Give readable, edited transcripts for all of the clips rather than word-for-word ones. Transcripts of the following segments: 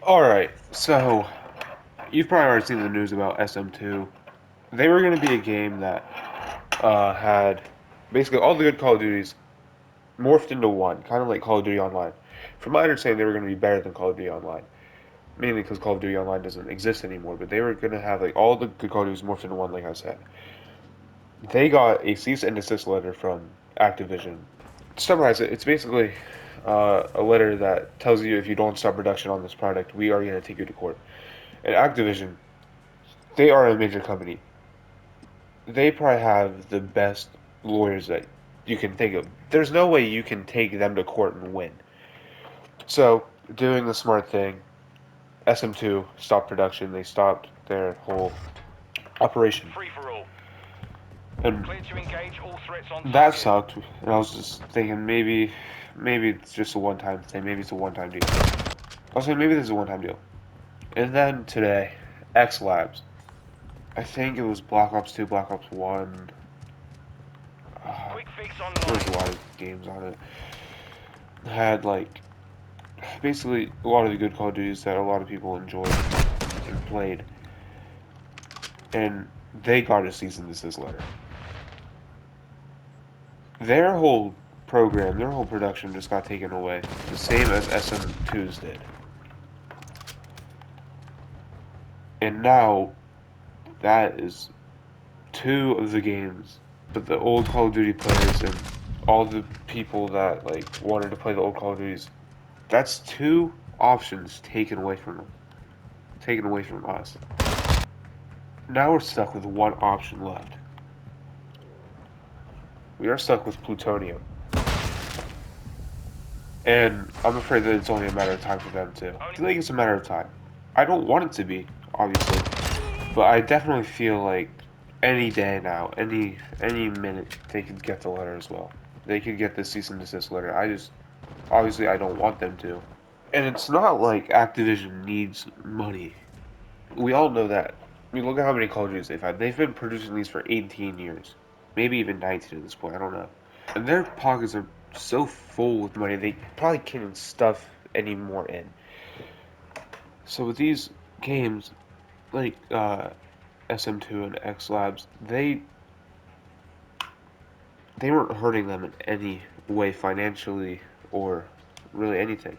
Alright, so you've probably already seen the news about SM2. They were going to be a game that had basically all the good Call of Duties morphed into one, kind of like Call of Duty Online. From my understanding, they were going to be better than Call of Duty Online, mainly because Call of Duty Online doesn't exist anymore, but they were going to have like all the good Call of Duties morphed into one, like I said. They got a cease and desist letter from Activision. To summarize it, it's basically a letter that tells you if you don't stop production on this product, we are going to take you to court. And Activision, they are a major company. They probably have the best lawyers that you can think of. There's no way you can take them to court and win. So, doing the smart thing, SM2 stopped production. They stopped their whole operation. Free for all. And Clear to engage all threats on that target. sucked. And I was just thinking maybe it's just a one-time thing. Maybe it's a one-time deal. I was saying maybe this is a one-time deal. And then today, xlabs. I think it was Black Ops 2, Black Ops 1. Quick fix There was online. a lot of games on it. Had like basically a lot of the good Call of Duties that a lot of people enjoyed and played, and they got a cease and desist letter. Their whole program, their whole production just got taken away, the same as SM2's did. And now that is two of the games, but the old Call of Duty players and all the people that like wanted to play the old Call of Duties, that's two options taken away from them, taken away from us. Now we're stuck with one option left. We are stuck with plutonium. And I'm afraid that it's only a matter of time for them too. I feel like it's a matter of time. I don't want it to be, obviously. But I definitely feel like any day now, any minute, they could get the letter as well. They could get the cease and desist letter. Obviously I don't want them to. And it's not like Activision needs money. We all know that. I mean, look at how many Call of Duties they've had. They've been producing these for 18 years. Maybe even 19 at this point, I don't know. And their pockets are so full with money, they probably can't stuff any more in. So with these games, like SM2 and xlabs, they weren't hurting them in any way financially or really anything.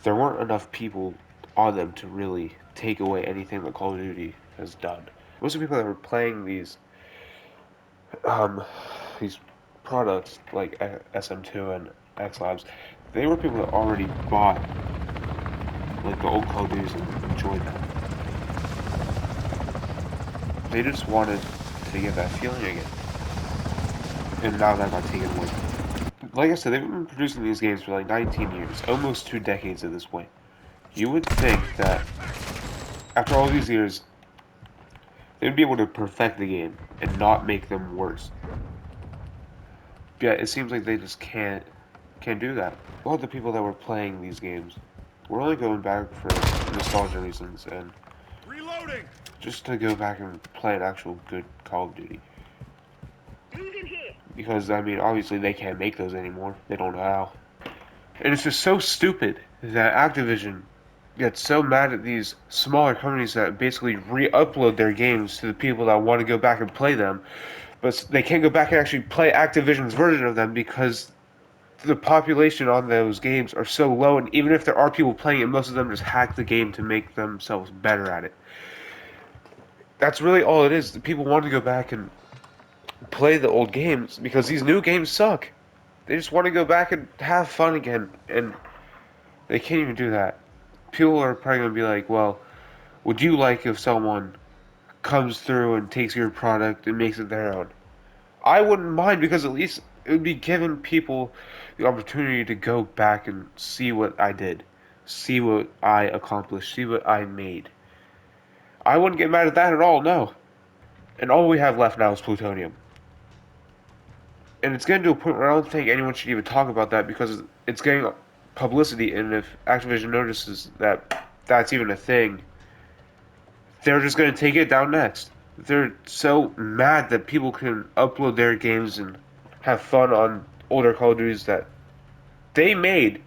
There weren't enough people on them to really take away anything that Call of Duty has done. Most of the people that were playing um, these products like SM2 and xlabs, they were people that already bought like the old Call of Duties and enjoyed them. They just wanted to get that feeling again, and now that got taken away. Like I said, they've been producing these games for like 19 years, almost 2 decades at this point. You would think that after all these years, they'd be able to perfect the game and not make them worse. Yeah, it seems like they just can't do that. A lot of the people that were playing these games were only going back for nostalgia reasons and Reloading. just to go back and play an actual good Call of Duty. Because I mean, obviously they can't make those anymore. They don't know how. And it's just so stupid that Activision gets so mad at these smaller companies that basically re-upload their games to the people that want to go back and play them, but they can't go back and actually play Activision's version of them because the population on those games are so low, and even if there are people playing it, most of them just hack the game to make themselves better at it. That's really all it is. People want to go back and play the old games because these new games suck. They just want to go back and have fun again, and they can't even do that. People are probably going to be like, well, would you like if someone comes through and takes your product and makes it their own? I wouldn't mind because at least it would be giving people the opportunity to go back and see what I did, see what I accomplished, see what I made. I wouldn't get mad at that at all, no. And all we have left now is plutonium. And it's getting to a point where I don't think anyone should even talk about that because it's getting publicity, and if Activision notices that that's even a thing, they're just going to take it down next. They're so mad that people can upload their games and have fun on older Call of Duties that they made,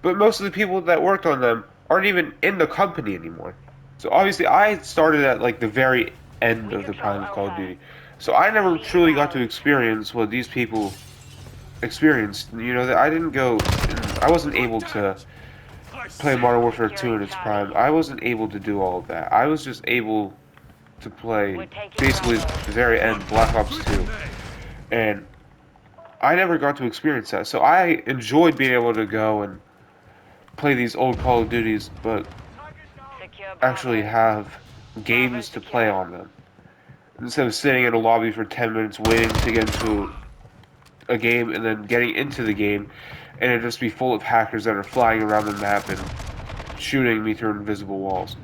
but most of the people that worked on them aren't even in the company anymore. So obviously, I started at like the very end of the prime of Call of Duty. So I never truly got to experience what these people experienced. You know, that I didn't go, I wasn't able to play Modern Warfare 2 in its prime. I wasn't able to do all of that. I was just able to play basically the very end, Black Ops 2. And I never got to experience that. So I enjoyed being able to go and play these old Call of Duties, but actually have games to play on them. Instead of sitting in a lobby for 10 minutes waiting to get into a game and then getting into the game and it just be full of hackers that are flying around the map and shooting me through invisible walls.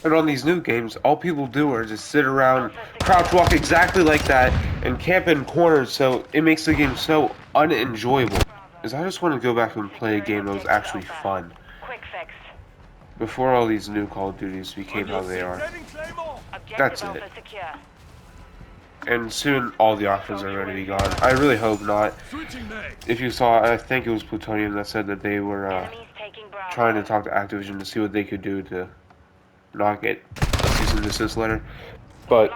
And on these new games, all people do are just sit around, crouch walk exactly like that, and camp in corners, so it makes the game so unenjoyable. Is I just want to go back and play a game that was actually fun. Before all these new Call of Duties became how they are. That's it. And soon all the options are going to be gone. I really hope not. If you saw, I think it was Plutonium that said that they were trying to talk to Activision to see what they could do to not get a cease and desist letter. But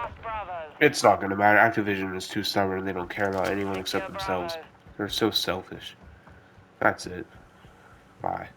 it's not going to matter. Activision is too stubborn and they don't care about anyone except themselves. They're so selfish. That's it. Bye.